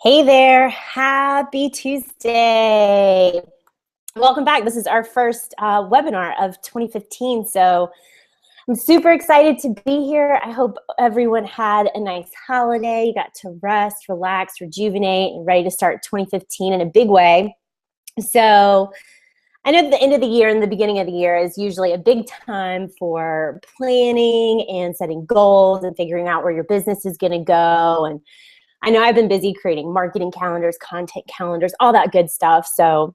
Hey there, happy Tuesday. Welcome back. This is our first webinar of 2015. So I'm super excited to be here. I hope everyone had a nice holiday. You got to rest, relax, rejuvenate, and ready to start 2015 in a big way. So I know the end of the year and the beginning of the year is usually a big time for planning and setting goals and figuring out where your business is going to go. And I know I've been busy creating marketing calendars, content calendars, all that good stuff. So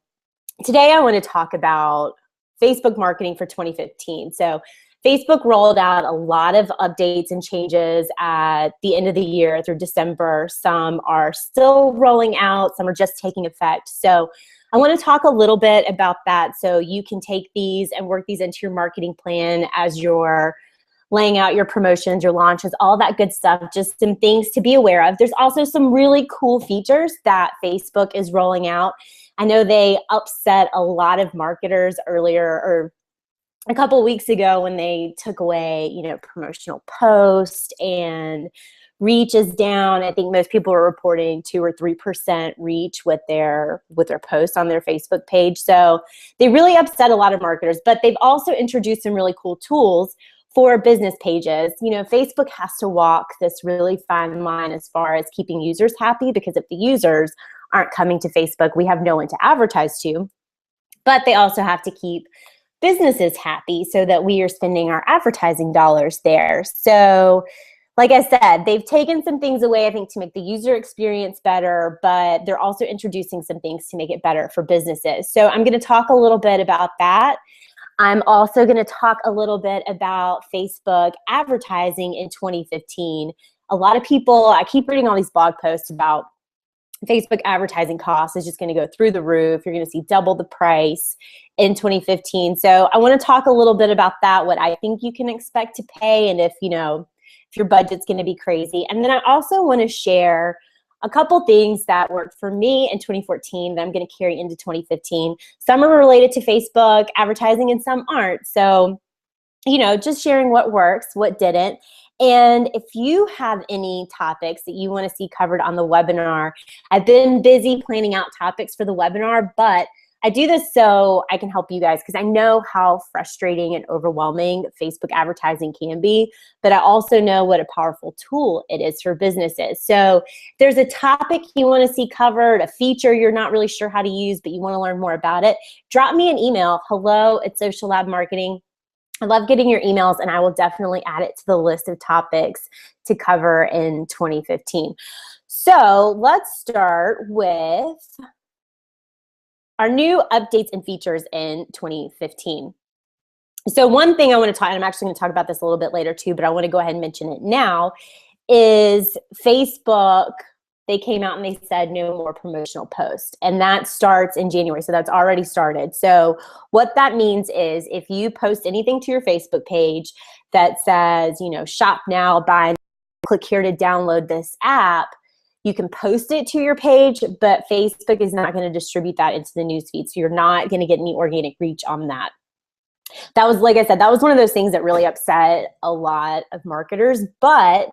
today I want to talk about Facebook marketing for 2015. So Facebook rolled out a lot of updates and changes at the end of the year through December. Some are still rolling out, some are just taking effect. So I want to talk a little bit about that so you can take these and work these into your marketing plan as you're laying out your promotions, your launches, all that good stuff, just some things to be aware of. There's also some really cool features that Facebook is rolling out. I know they upset a lot of marketers earlier or a couple weeks ago when they took away, promotional post and reach is down. I think most people are reporting 2 or 3% reach with their posts on their Facebook page. So they really upset a lot of marketers, but they've also introduced some really cool tools for business pages. Facebook has to walk this really fine line as far as keeping users happy, because if the users aren't coming to Facebook, we have no one to advertise to. But they also have to keep businesses happy so that we are spending our advertising dollars there. So like I said, they've taken some things away, I think, to make the user experience better, but they're also introducing some things to make it better for businesses. So I'm going to talk a little bit about that. I'm also going to talk a little bit about Facebook advertising in 2015. A lot of people, I keep reading all these blog posts about Facebook advertising costs is just going to go through the roof. You're going to see double the price in 2015. So I want to talk a little bit about that, what I think you can expect to pay, and if your budget's going to be crazy. And then I also want to share a couple things that worked for me in 2014 that I'm going to carry into 2015. Some are related to Facebook advertising and some aren't. So, just sharing what works, what didn't. And if you have any topics that you want to see covered on the webinar, I've been busy planning out topics for the webinar, but I do this so I can help you guys, because I know how frustrating and overwhelming Facebook advertising can be, but I also know what a powerful tool it is for businesses. So if there's a topic you want to see covered, a feature you're not really sure how to use, but you want to learn more about it, drop me an email, hello@Social Lab Marketing. I love getting your emails, and I will definitely add it to the list of topics to cover in 2015. So let's start with our new updates and features in 2015. So one thing I want to talk, and I'm actually going to talk about this a little bit later too, but I want to go ahead and mention it now, is Facebook. They came out and they said no more promotional posts, and that starts in January. So that's already started. So what that means is if you post anything to your Facebook page that says, shop now, buy now, click here to download this app, you can post it to your page, but Facebook is not going to distribute that into the newsfeed. So you're not going to get any organic reach on that. That was, like I said, that was one of those things that really upset a lot of marketers, but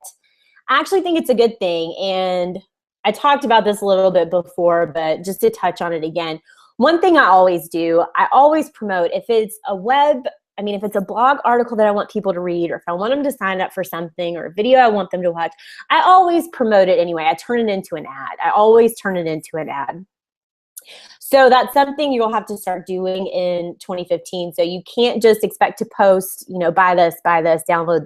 I actually think it's a good thing. And I talked about this a little bit before, but just to touch on it again, one thing I always do, I always promote, if it's a blog article that I want people to read, or if I want them to sign up for something, or a video I want them to watch, I always promote it anyway. I turn it into an ad. I always turn it into an ad. So that's something you'll have to start doing in 2015. So you can't just expect to post, buy this, download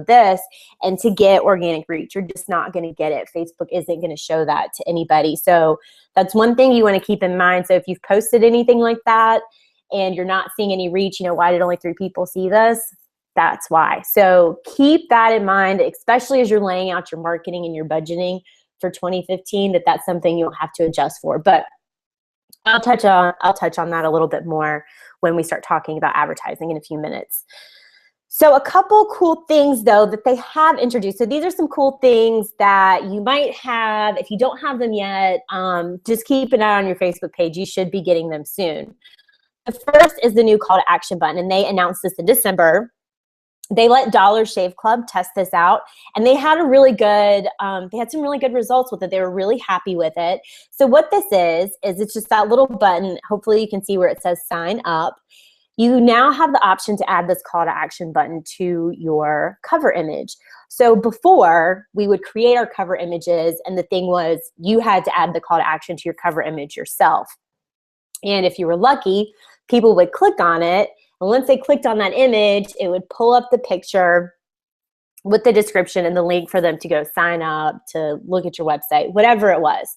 this, and to get organic reach. You're just not going to get it. Facebook isn't going to show that to anybody. So that's one thing you want to keep in mind. So if you've posted anything like that and you're not seeing any reach, why did only 3 people see this? That's why. So keep that in mind, especially as you're laying out your marketing and your budgeting for 2015, that's something you'll have to adjust for. But I'll touch on that a little bit more when we start talking about advertising in a few minutes. So a couple cool things, though, that they have introduced. So these are some cool things that you might have. If you don't have them yet, just keep an eye on your Facebook page. You should be getting them soon. The first is the new call to action button, and they announced this in December. they let Dollar Shave Club test this out, and they had a really good, they had some really good results with it. They were really happy with it. So what this is it's just that little button. Hopefully you can see where it says sign up. You now have the option to add this call to action button to your cover image. So before, we would create our cover images, and the thing was you had to add the call to action to your cover image yourself. And if you were lucky, people would click on it, and once they clicked on that image, it would pull up the picture with the description and the link for them to go sign up, to look at your website, whatever it was.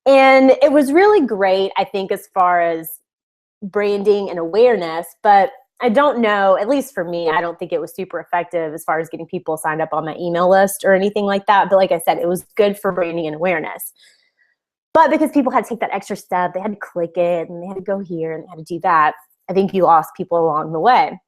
And it was really great, I think, as far as branding and awareness, but I don't know, at least for me, I don't think it was super effective as far as getting people signed up on my email list or anything like that. But like I said, it was good for branding and awareness. But because people had to take that extra step, they had to click it and they had to go here and they had to do that, I think you lost people along the way.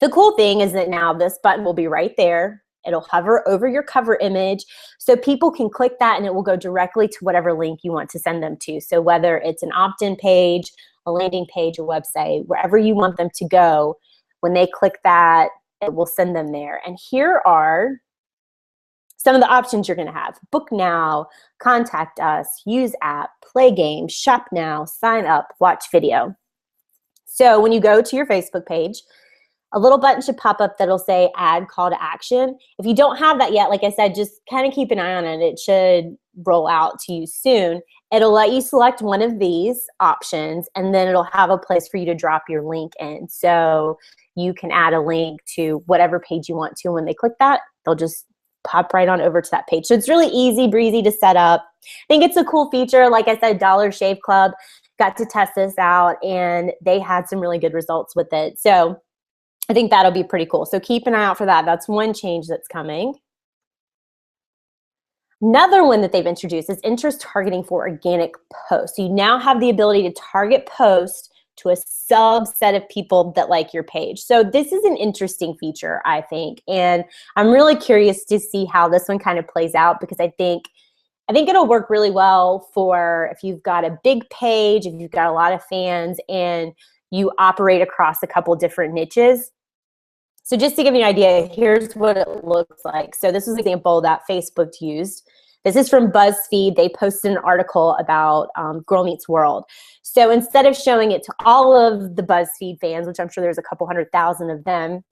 The cool thing is that now this button will be right there. It'll hover over your cover image, so people can click that and it will go directly to whatever link you want to send them to. So whether it's an opt-in page, a landing page, a website, wherever you want them to go, when they click that, it will send them there. And here are some of the options you're going to have. Book now, contact us, use app, play games, shop now, sign up, watch video. So when you go to your Facebook page, a little button should pop up that'll say add call to action. If you don't have that yet, like I said, just kind of keep an eye on it. It should roll out to you soon. It'll let you select one of these options, and then it'll have a place for you to drop your link in. So you can add a link to whatever page you want to. And when they click that, they'll just pop right on over to that page. So it's really easy breezy to set up. I think it's a cool feature. Like I said, Dollar Shave Club got to test this out, and they had some really good results with it. So I think that'll be pretty cool. So keep an eye out for that. That's one change that's coming. Another one that they've introduced is interest targeting for organic posts. So you now have the ability to target posts to a subset of people that like your page. So this is an interesting feature, I think. And I'm really curious to see how this one kind of plays out, because I think it'll work really well for if you've got a big page, if you've got a lot of fans, and you operate across a couple different niches. So just to give you an idea, here's what it looks like. So this is an example that Facebook used. This is from BuzzFeed. They posted an article about Girl Meets World. So instead of showing it to all of the BuzzFeed fans, which I'm sure there's a couple 100,000 of them,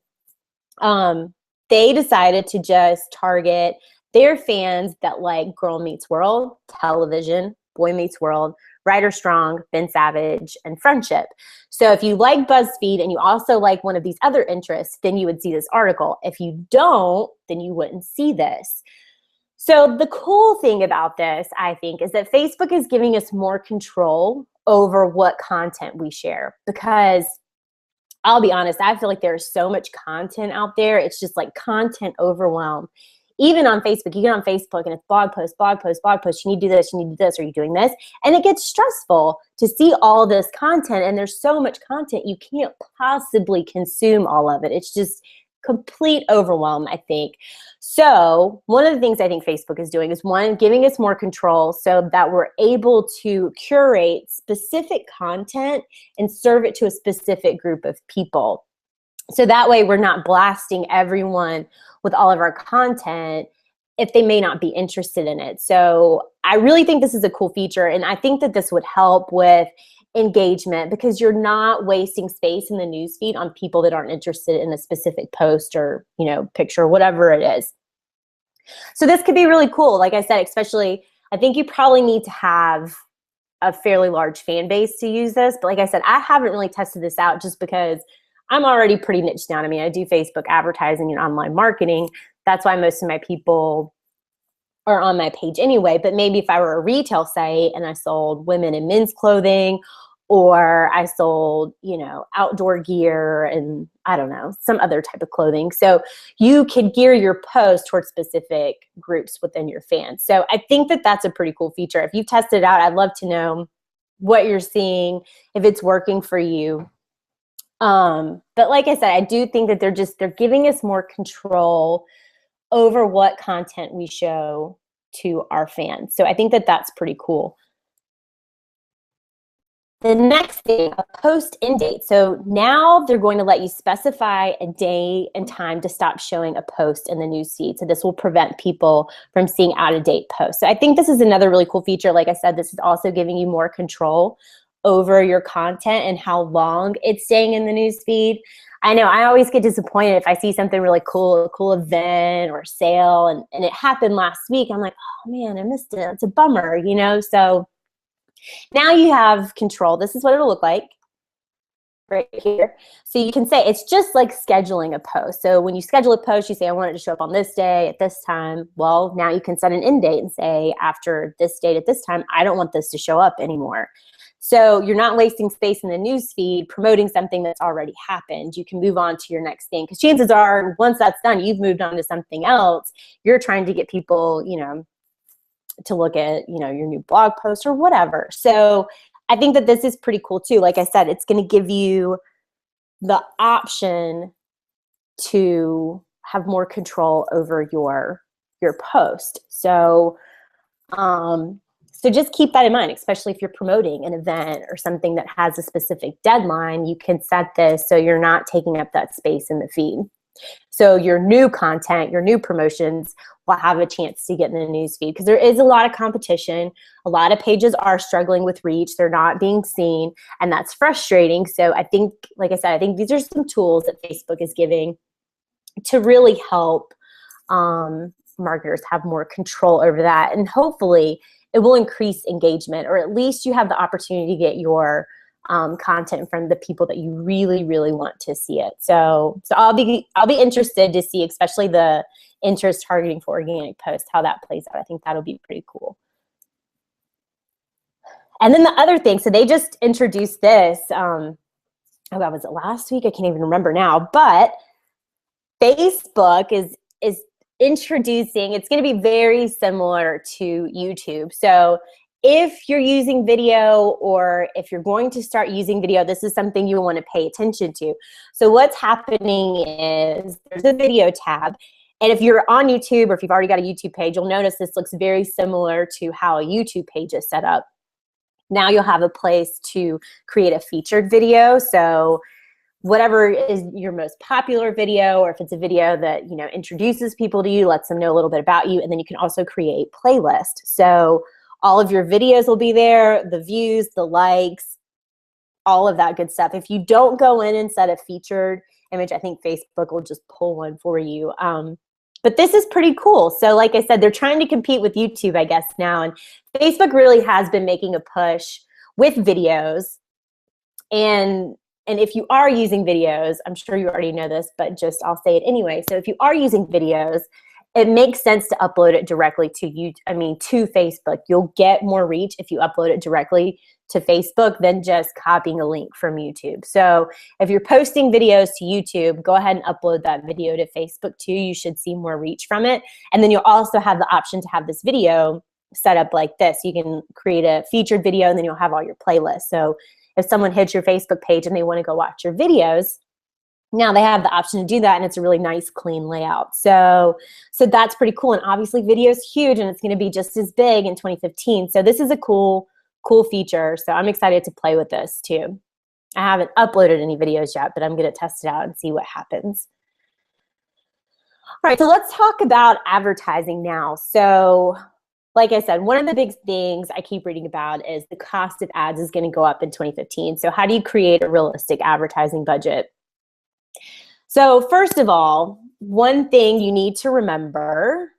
they decided to just target their fans that like Girl Meets World, television, Boy Meets World, Ryder Strong, Ben Savage, and Friendship. So if you like BuzzFeed and you also like one of these other interests, then you would see this article. If you don't, then you wouldn't see this. So the cool thing about this, I think, is that Facebook is giving us more control over what content we share, because I'll be honest, I feel like there's so much content out there. It's just like content overwhelm. Even on Facebook, you get on Facebook and it's blog post, blog post, blog post. You need to do this, you need to do this, are you doing this? And it gets stressful to see all this content, and there's so much content, you can't possibly consume all of it. It's just complete overwhelm, I think. So one of the things I think Facebook is doing is, one, giving us more control so that we're able to curate specific content and serve it to a specific group of people. So that way we're not blasting everyone with all of our content if they may not be interested in it. So I really think this is a cool feature, and I think that this would help with engagement, because you're not wasting space in the newsfeed on people that aren't interested in a specific post or, you know, picture, whatever it is. So this could be really cool. Like I said, especially, I think you probably need to have a fairly large fan base to use this. But like I said, I haven't really tested this out just because I'm already pretty niche down. I mean, I do Facebook advertising and online marketing. That's why most of my people are on my page anyway. But maybe if I were a retail site and I sold women and men's clothing, or I sold, you know, outdoor gear and I don't know, some other type of clothing. So you could gear your post towards specific groups within your fans. So I think that that's a pretty cool feature. If you've tested it out, I'd love to know what you're seeing, if it's working for you. But like I said, I do think that they're giving us more control over what content we show to our fans. So I think that that's pretty cool. The next thing, a post end date. So now they're going to let you specify a day and time to stop showing a post in the newsfeed. So this will prevent people from seeing out-of-date posts. So I think this is another really cool feature. Like I said, this is also giving you more control over your content and how long it's staying in the newsfeed. I know I always get disappointed if I see something really cool, a cool event or sale, and it happened last week. I'm like, oh man, I missed it. It's a bummer, you know? So now you have control. This is what it'll look like right here. So you can say it's just like scheduling a post. So when you schedule a post, you say, I want it to show up on this day at this time. Well, now you can set an end date and say, after this date at this time, I don't want this to show up anymore. So you're not wasting space in the news feed promoting something that's already happened. You can move on to your next thing, because chances are once that's done, you've moved on to something else. You're trying to get people, you know, to look at, you know, your new blog post or whatever. So I think that this is pretty cool too. Like I said, it's going to give you the option to have more control over your post. So so just keep that in mind, especially if you're promoting an event or something that has a specific deadline. You can set this so you're not taking up that space in the feed. So your new content, your new promotions will have a chance to get in the news feed, because there is a lot of competition. A lot of pages are struggling with reach. They're not being seen, and that's frustrating. So I think, like I said, I think these are some tools that Facebook is giving to really help marketers have more control over that. And hopefully it will increase engagement, or at least you have the opportunity to get your content in front of the people that you really, really want to see it. So I'll be interested to see, especially the interest targeting for organic posts, how that plays out. I think that'll be pretty cool. And then the other thing, so they just introduced this, oh God, was it last week? I can't even remember now, but Facebook is introducing, it's going to be very similar to YouTube. So if you're using video, or if you're going to start using video, this is something you want to pay attention to. So what's happening is there's a video tab. And if you're on YouTube, or if you've already got a YouTube page, you'll notice this looks very similar to how a YouTube page is set up. Now you'll have a place to create a featured video. So whatever is your most popular video, or if it's a video that, you know, introduces people to you, lets them know a little bit about you, and then you can also create playlists. So all of your videos will be there, the views, the likes, all of that good stuff. If you don't go in and set a featured image, I think Facebook will just pull one for you. But this is pretty cool. So like I said, they're trying to compete with YouTube, I guess, now. And Facebook really has been making a push with videos. And if you are using videos, I'm sure you already know this, but just I'll say it anyway. So if you are using videos, it makes sense to upload it directly to to Facebook. You'll get more reach if you upload it directly to Facebook than just copying a link from YouTube. So if you're posting videos to YouTube, go ahead and upload that video to Facebook too. You should see more reach from it. And then you'll also have the option to have this video set up like this. You can create a featured video, and then you'll have all your playlists. So if someone hits your Facebook page and they want to go watch your videos, now they have the option to do that, and it's a really nice, clean layout. So that's pretty cool. And obviously video is huge, and it's going to be just as big in 2015. So this is a cool feature. So I'm excited to play with this too. I haven't uploaded any videos yet, but I'm going to test it out and see what happens. All right, so let's talk about advertising now. So like I said, one of the big things I keep reading about is the cost of ads is going to go up in 2015. So how do you create a realistic advertising budget? So first of all, one thing you need to remember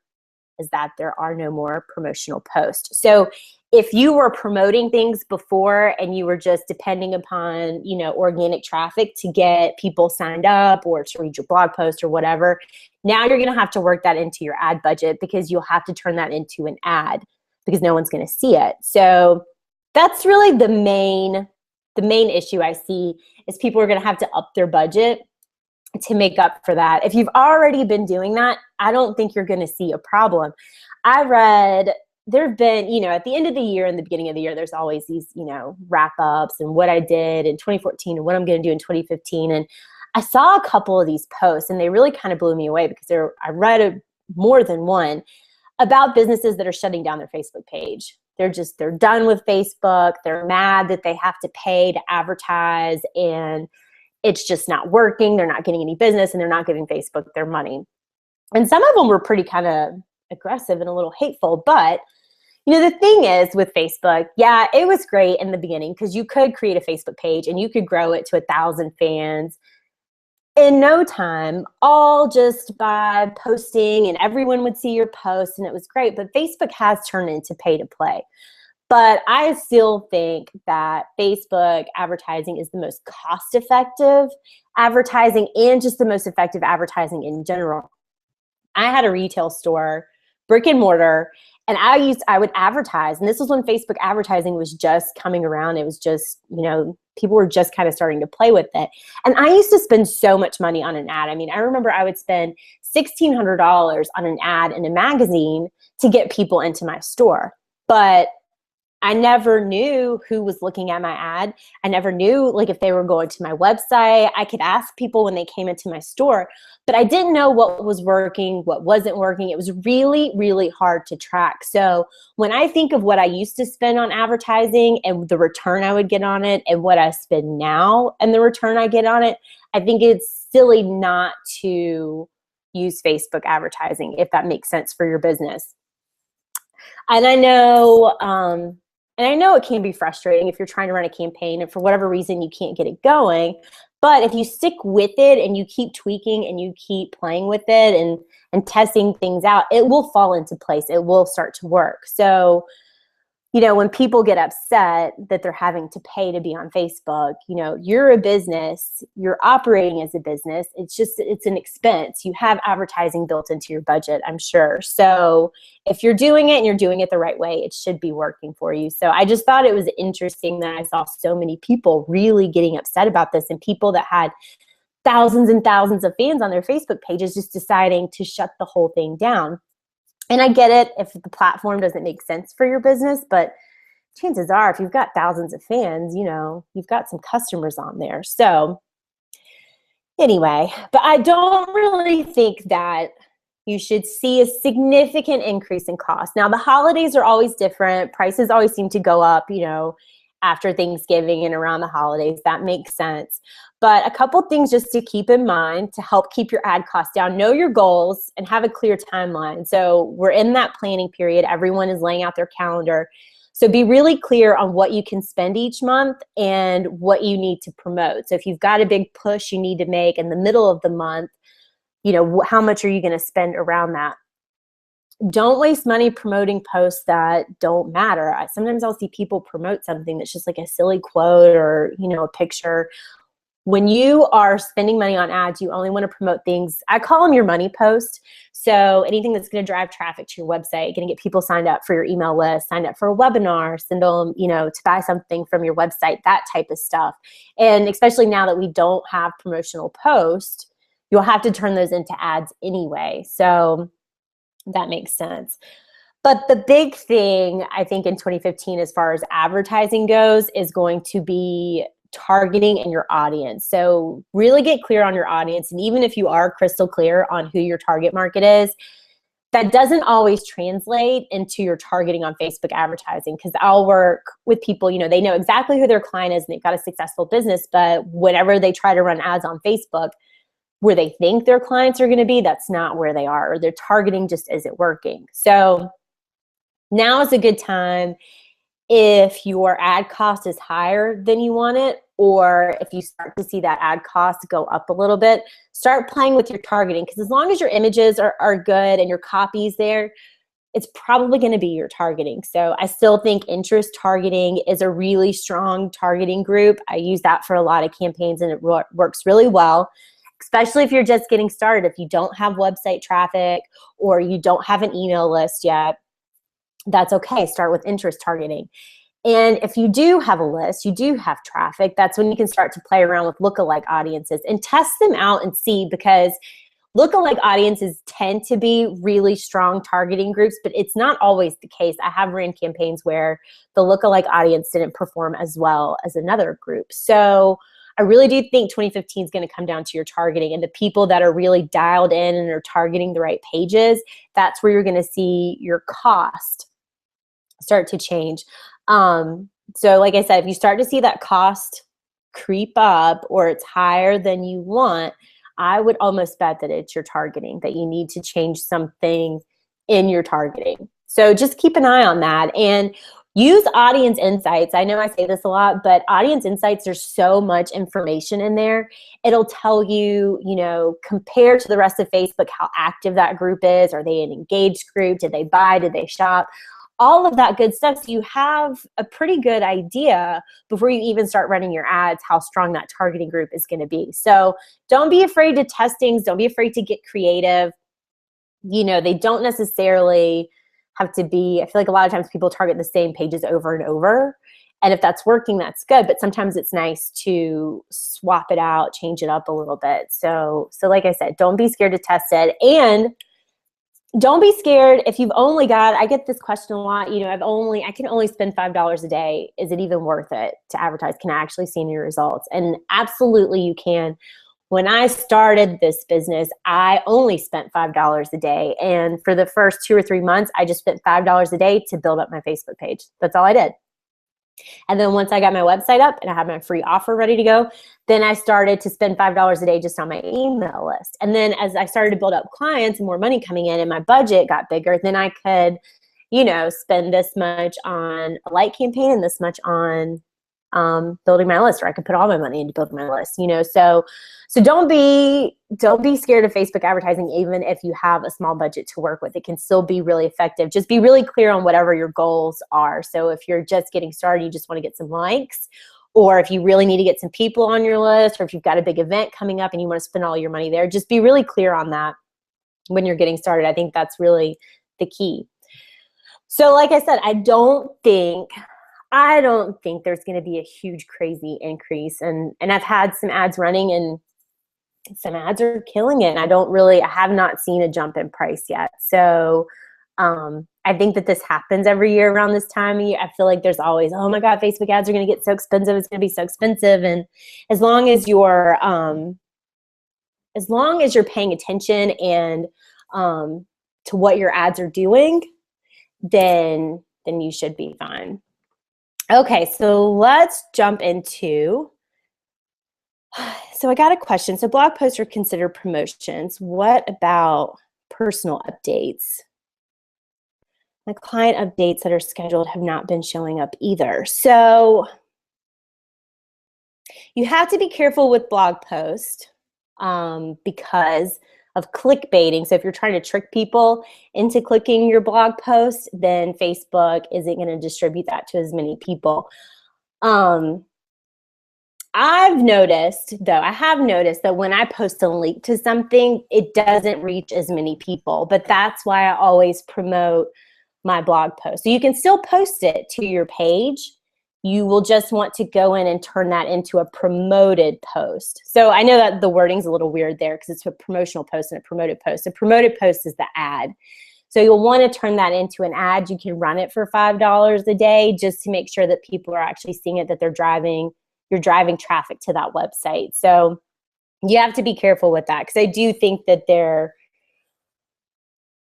is that there are no more promotional posts. So if you were promoting things before and you were just depending upon, you know, organic traffic to get people signed up or to read your blog post or whatever, now you're going to have to work that into your ad budget, because you'll have to turn that into an ad, because no one's going to see it. So that's really the main issue I see, is people are going to have to up their budget to make up for that. If you've already been doing that, I don't think you're going to see a problem. I read there have been, you know, at the end of the year and the beginning of the year, there's always these, you know, wrap ups and what I did in 2014 and what I'm going to do in 2015. And I saw a couple of these posts, and they really kind of blew me away, because I read more than one about businesses that are shutting down their Facebook page. they're done with Facebook. They're mad that they have to pay to advertise and it's just not working. They're not getting any business and they're not giving Facebook their money. And some of them were pretty kind of aggressive and a little hateful. But, the thing is with Facebook, yeah, it was great in the beginning because you could create a Facebook page and you could grow it to 1,000 fans in no time, all just by posting, and everyone would see your posts and it was great. But Facebook has turned into pay to play. But I still think that Facebook advertising is the most cost-effective advertising and just the most effective advertising in general. I had a retail store, brick and mortar, and I would advertise. And this was when Facebook advertising was just coming around. It was just, people were just kind of starting to play with it. And I used to spend so much money on an ad. I mean, I remember I would spend $1,600 on an ad in a magazine to get people into my store. But I never knew who was looking at my ad. I never knew if they were going to my website. I could ask people when they came into my store, but I didn't know what was working, what wasn't working. It was really, really hard to track. So when I think of what I used to spend on advertising and the return I would get on it and what I spend now and the return I get on it, I think it's silly not to use Facebook advertising if that makes sense for your business. And I know it can be frustrating if you're trying to run a campaign and for whatever reason you can't get it going. But if you stick with it and you keep tweaking and you keep playing with it and testing things out, it will fall into place. It will start to work. So, when people get upset that they're having to pay to be on Facebook, you're a business, you're operating as a business. It's an expense. You have advertising built into your budget, I'm sure. So if you're doing it and you're doing it the right way, it should be working for you. So I just thought it was interesting that I saw so many people really getting upset about this and people that had thousands and thousands of fans on their Facebook pages just deciding to shut the whole thing down. And I get it if the platform doesn't make sense for your business, but chances are if you've got thousands of fans, you've got some customers on there. So anyway, but I don't really think that you should see a significant increase in cost. Now, the holidays are always different. Prices always seem to go up, after Thanksgiving and around the holidays. That makes sense. But a couple things just to keep in mind to help keep your ad costs down. Know your goals and have a clear timeline. So we're in that planning period. Everyone is laying out their calendar. So be really clear on what you can spend each month and what you need to promote. So if you've got a big push you need to make in the middle of the month, how much are you going to spend around that? Don't waste money promoting posts that don't matter. Sometimes I'll see people promote something that's just like a silly quote or, a picture. When you are spending money on ads, you only want to promote things, I call them your money post. So anything that's going to drive traffic to your website, going to get people signed up for your email list, signed up for a webinar, send them, to buy something from your website, that type of stuff. And especially now that we don't have promotional posts, you'll have to turn those into ads anyway. So that makes sense. But the big thing, I think, in 2015 as far as advertising goes is going to be targeting and your audience. So really get clear on your audience. And even if you are crystal clear on who your target market is, that doesn't always translate into your targeting on Facebook advertising, because I'll work with people, they know exactly who their client is and they've got a successful business, but whenever they try to run ads on Facebook, where they think their clients are going to be, that's not where they are, or their targeting just isn't working. So now is a good time if your ad cost is higher than you want it, or if you start to see that ad cost go up a little bit, start playing with your targeting, because as long as your images are good and your copy's there, it's probably going to be your targeting. So I still think interest targeting is a really strong targeting group. I use that for a lot of campaigns and it works really well. Especially if you're just getting started, if you don't have website traffic or you don't have an email list yet, that's okay. Start with interest targeting. And if you do have a list, you do have traffic, that's when you can start to play around with lookalike audiences and test them out and see, because lookalike audiences tend to be really strong targeting groups, but it's not always the case. I have ran campaigns where the lookalike audience didn't perform as well as another group. So I really do think 2015 is going to come down to your targeting, and the people that are really dialed in and are targeting the right pages, that's where you're going to see your cost start to change. So like I said, if you start to see that cost creep up or it's higher than you want, I would almost bet that it's your targeting, that you need to change something in your targeting. So just keep an eye on that and use audience insights. I know I say this a lot, but audience insights, there's so much information in there. It'll tell you, you know, compared to the rest of Facebook, how active that group is. Are they an engaged group? Did they buy? Did they shop? All of that good stuff. So you have a pretty good idea before you even start running your ads, how strong that targeting group is going to be. So don't be afraid to test things. Don't be afraid to get creative. You know, they don't necessarily have to be, I feel like a lot of times people target the same pages over and over. And if that's working, that's good. But sometimes it's nice to swap it out, change it up a little bit. So like I said, don't be scared to test it. And don't be scared if you've only got, I get this question a lot, you know, I can only spend $5 a day. Is it even worth it to advertise? Can I actually see any results? And absolutely you can. When I started this business, I only spent $5 a day. And for the first 2 or 3 months, I just spent $5 a day to build up my Facebook page. That's all I did. And then once I got my website up and I had my free offer ready to go, then I started to spend $5 a day just on my email list. And then as I started to build up clients and more money coming in and my budget got bigger, then I could, you know, spend this much on a light campaign and this much on building my list, or I could put all my money into building my list, you know. So don't be scared of Facebook advertising, even if you have a small budget to work with. It can still be really effective. Just be really clear on whatever your goals are. So if you're just getting started, you just want to get some likes, or if you really need to get some people on your list, or if you've got a big event coming up and you want to spend all your money there, just be really clear on that when you're getting started. I think that's really the key. So like I said, I don't think there's going to be a huge, crazy increase. And I've had some ads running and some ads are killing it. And I have not seen a jump in price yet. So I think that this happens every year around this time of year. I feel like there's always, oh my God, Facebook ads are going to get so expensive. It's going to be so expensive. And as long as you're paying attention and to what your ads are doing, then you should be fine. Okay, so let's jump into, so I got a question. So blog posts are considered promotions. What about personal updates? My client updates that are scheduled have not been showing up either. So you have to be careful with blog posts because of clickbaiting. So if you're trying to trick people into clicking your blog post, then Facebook isn't going to distribute that to as many people. I have noticed that when I post a link to something, it doesn't reach as many people, but that's why I always promote my blog post. So you can still post it to your page. You will just want to go in and turn that into a promoted post. So I know that the wording's a little weird there because it's a promotional post and a promoted post. A promoted post is the ad. So you'll want to turn that into an ad. You can run it for $5 a day just to make sure that people are actually seeing it, that you're driving traffic to that website. So you have to be careful with that because I do think that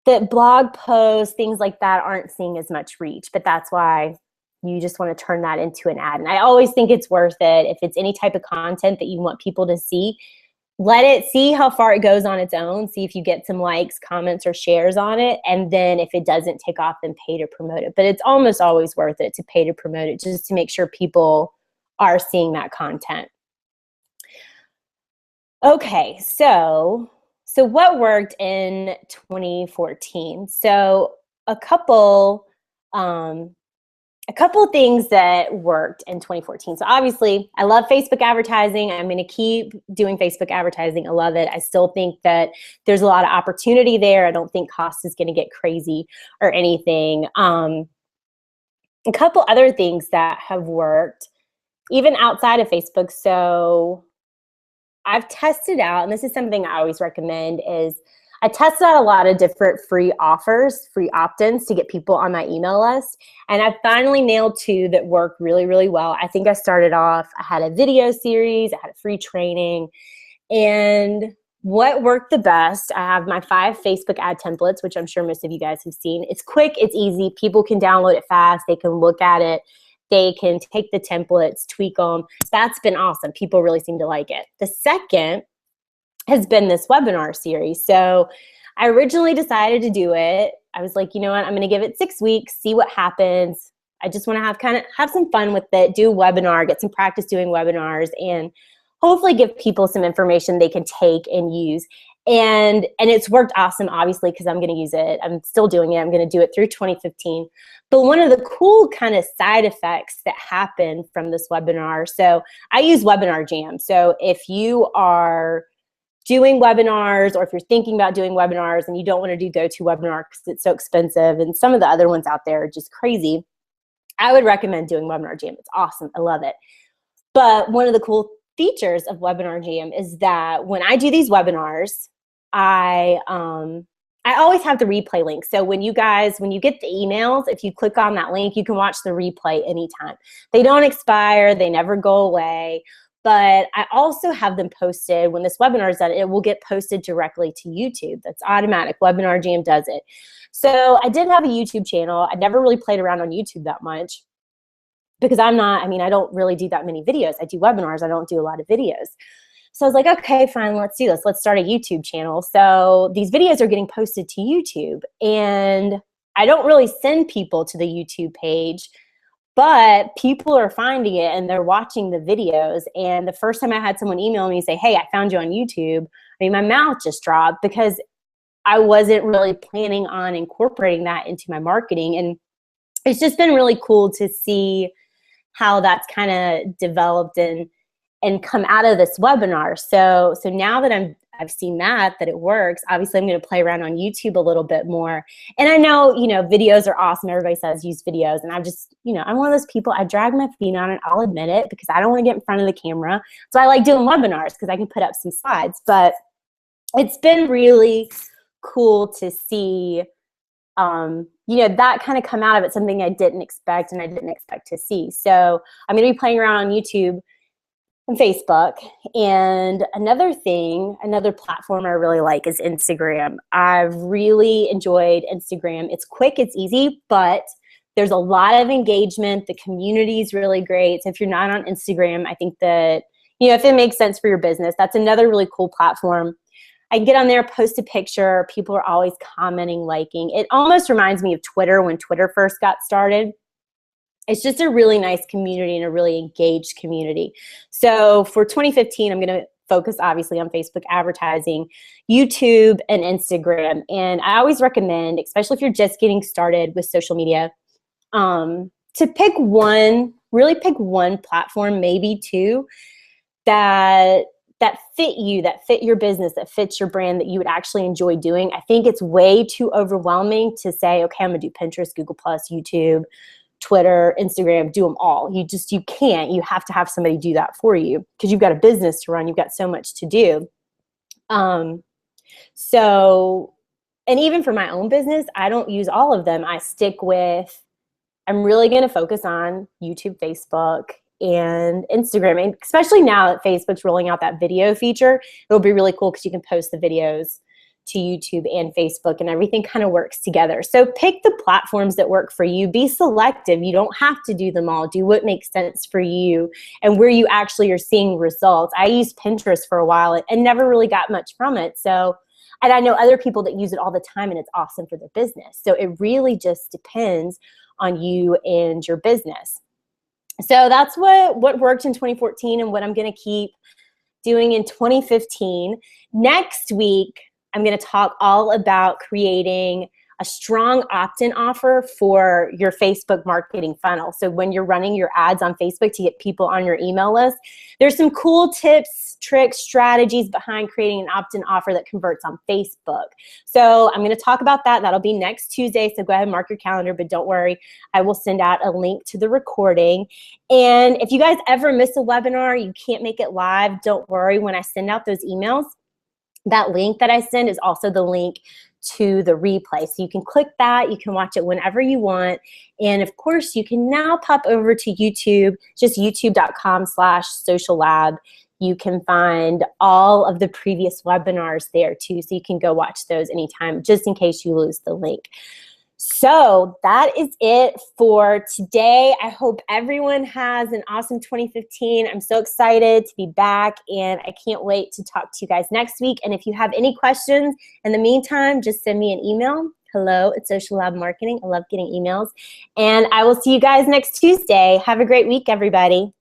that blog posts, things like that aren't seeing as much reach, but that's why you just want to turn that into an ad. And I always think it's worth it. If it's any type of content that you want people to see, let it see how far it goes on its own. See if you get some likes, comments, or shares on it. And then if it doesn't take off, then pay to promote it. But it's almost always worth it to pay to promote it just to make sure people are seeing that content. Okay, so what worked in 2014? So a couple things that worked in 2014. So obviously, I love Facebook advertising. I'm going to keep doing Facebook advertising. I love it. I still think that there's a lot of opportunity there. I don't think cost is going to get crazy or anything. A couple other things that have worked, even outside of Facebook. So I've tested out, and this is something I always recommend, is I tested out a lot of different free offers, free opt-ins to get people on my email list. And I finally nailed 2 that work really, really well. I think I started off, I had a video series, I had a free training, and what worked the best? I have my 5 Facebook ad templates, which I'm sure most of you guys have seen. It's quick, it's easy. People can download it fast. They can look at it. They can take the templates, tweak them. That's been awesome. People really seem to like it. The second has been this webinar series. So I originally decided to do it. I was like, you know what? I'm going to give it 6 weeks, see what happens. I just want to have some fun with it, do a webinar, get some practice doing webinars, and hopefully give people some information they can take and use. And it's worked awesome, obviously, because I'm going to use it. I'm still doing it. I'm going to do it through 2015. But one of the cool kind of side effects that happen from this webinar, so I use Webinar Jam. So if you are doing webinars, or if you're thinking about doing webinars and you don't want to do GoToWebinar because it's so expensive, and some of the other ones out there are just crazy, I would recommend doing Webinar Jam. It's awesome. I love it. But one of the cool features of Webinar Jam is that when I do these webinars, I always have the replay link. So when you get the emails, if you click on that link, you can watch the replay anytime. They don't expire. They never go away. But I also have them posted. When this webinar is done, it will get posted directly to YouTube. That's automatic. Webinar Jam does it. So I did have a YouTube channel. I never really played around on YouTube that much because I don't really do that many videos. I do webinars. I don't do a lot of videos. So I was like, okay, fine, let's do this. Let's start a YouTube channel. So these videos are getting posted to YouTube, and I don't really send people to the YouTube page, but people are finding it and they're watching the videos. And the first time I had someone email me and say, hey, I found you on YouTube, my mouth just dropped because I wasn't really planning on incorporating that into my marketing. And it's just been really cool to see how that's kind of developed and come out of this webinar. So now that I've seen that it works, obviously I'm going to play around on YouTube a little bit more. And I know, videos are awesome. Everybody says use videos. And I'm just, I'm one of those people, I drag my feet on it. I'll admit it because I don't want to get in front of the camera. So I like doing webinars because I can put up some slides. But it's been really cool to see, that kind of come out of it, something I didn't expect and I didn't expect to see. So I'm going to be playing around on YouTube and Facebook. And another platform I really like is Instagram. I've really enjoyed Instagram. It's quick, it's easy, but there's a lot of engagement. The community is really great. So if you're not on Instagram, I think that, if it makes sense for your business, that's another really cool platform. I can get on there, post a picture. People are always commenting, liking. It almost reminds me of Twitter when Twitter first got started. It's just a really nice community and a really engaged community. So for 2015, I'm going to focus obviously on Facebook advertising, YouTube, and Instagram. And I always recommend, especially if you're just getting started with social media, to pick one platform, maybe two, that fit you, that fit your business, that fits your brand, that you would actually enjoy doing. I think it's way too overwhelming to say, okay, I'm going to do Pinterest, Google+, YouTube, Twitter, Instagram, do them all. You can't. You have to have somebody do that for you because you've got a business to run. You've got so much to do. And even for my own business, I don't use all of them. I'm really going to focus on YouTube, Facebook, and Instagram. And especially now that Facebook's rolling out that video feature, it'll be really cool because you can post the videos to YouTube and Facebook, and everything kind of works together. So pick the platforms that work for you. Be selective. You don't have to do them all. Do what makes sense for you and where you actually are seeing results. I used Pinterest for a while and never really got much from it. And I know other people that use it all the time and it's awesome for their business. So it really just depends on you and your business. So that's what worked in 2014 and what I'm going to keep doing in 2015. Next week, I'm going to talk all about creating a strong opt-in offer for your Facebook marketing funnel. So when you're running your ads on Facebook to get people on your email list, there's some cool tips, tricks, strategies behind creating an opt-in offer that converts on Facebook. So I'm going to talk about that. That'll be next Tuesday. So go ahead and mark your calendar, but don't worry. I will send out a link to the recording. And if you guys ever miss a webinar, you can't make it live, don't worry. When I send out those emails, that link that I send is also the link to the replay. So you can click that, you can watch it whenever you want. And of course, you can now pop over to YouTube, just youtube.com/sociallab. you can find all of the previous webinars there too, so you can go watch those anytime, just in case you lose the link. So that is it for today. I hope everyone has an awesome 2015. I'm so excited to be back, and I can't wait to talk to you guys next week. And if you have any questions in the meantime, just send me an email, hello@Social Lab Marketing. I love getting emails. And I will see you guys next Tuesday. Have a great week, everybody.